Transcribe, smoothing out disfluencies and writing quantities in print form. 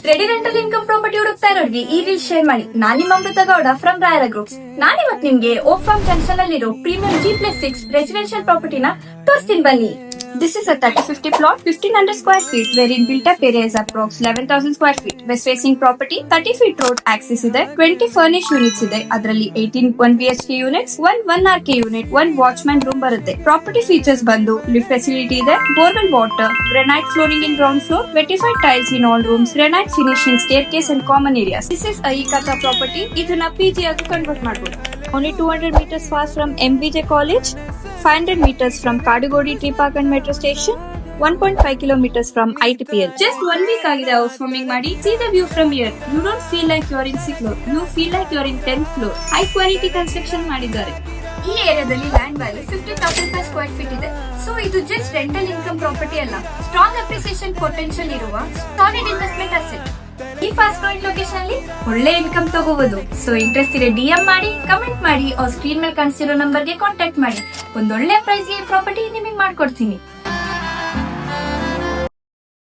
Ready rental income property ಹುಡುಕ್ತಾ ಇರೋರಿಗೆ ಈ ರೀಲ್ ಶೇರ್ ಮಾಡಿ. ನಾನು ನಿಮ್ಮ ಅಮೃತ ಗೌಡ ಫ್ರಮ್ ರಾಯರ ಗ್ರೂಪ್ಸ್. ನಾನಿವತ್ತು ನಿಮ್ಗೆ ಓಫಾರ್ಮ್ ಜಂಕ್ಷನ್ ಅಲ್ಲಿರೋ ಪ್ರೀಮಿಯಂ G+6 ರೆಸಿಡೆನ್ಷಿಯಲ್ ಪ್ರಾಪರ್ಟಿನ ತೋರಿಸ್ತೀನಿ ಬನ್ನಿ. This is a 30-50 plot, 1500 square feet, wherein built-up area is approx 11,000 square feet. West-facing property, 30 feet road access ಇದೆ, 20 furnished units ಇದೆ. ಅದರಲ್ಲಿ 18 1 BHK units, 1 RK unit, 1 watchman room ಬರುತ್ತೆ. Property features ಬಂದು lift facility ಇದೆ, borewell water, granite flooring in ground floor, verified tiles in all rooms, granite finish in staircase and common areas. This is a Ikata property. ಇದನ್ನ PG ಆಗಿ convert ಮಾಡಬಹುದು. Only 200 meters far from MBJ College, 500 meters from Kadugodi Tree Park and Metro Station, 1.5 kilometers from ITPL. Just 1 week agide house warming ಮಾಡಿ. See the view from here. You don't feel like you are in 6th floor. You feel like you are in 10th floor. High quality construction ಮಾಡಿದ್ದಾರೆ. ಈ ಏರಿಯಾದಲ್ಲಿ land value 50,000 per square feet ಇದೆ. So ಇದು just rental income property ಅಲ್ಲ, strong appreciation potential ಇರುವ solid investment asset. ಈ fast growing location ಅಲ್ಲಿ ಒಳ್ಳೆ ಇನ್ಕಮ್ ತಗೋಬಹುದು. ಸೊ ಇಂಟ್ರೆಸ್ಟ್ ಇದೆ DM ಮಾಡಿ, ಕಮೆಂಟ್ ಮಾಡಿ, ಸ್ಕ್ರೀನ್ ಮೇಲೆ ಕಾಣಿಸಿರೋ ನಂಬರ್ಗೆ ಕಾಂಟ್ಯಾಕ್ಟ್ ಮಾಡಿ. ಒಂದೊಳ್ಳೆ ಪ್ರೈಸ್ ಗೆ ಪ್ರಾಪರ್ಟಿ ನಿಮಗೆ ಮಾಡ್ಕೊಡ್ತೀನಿ.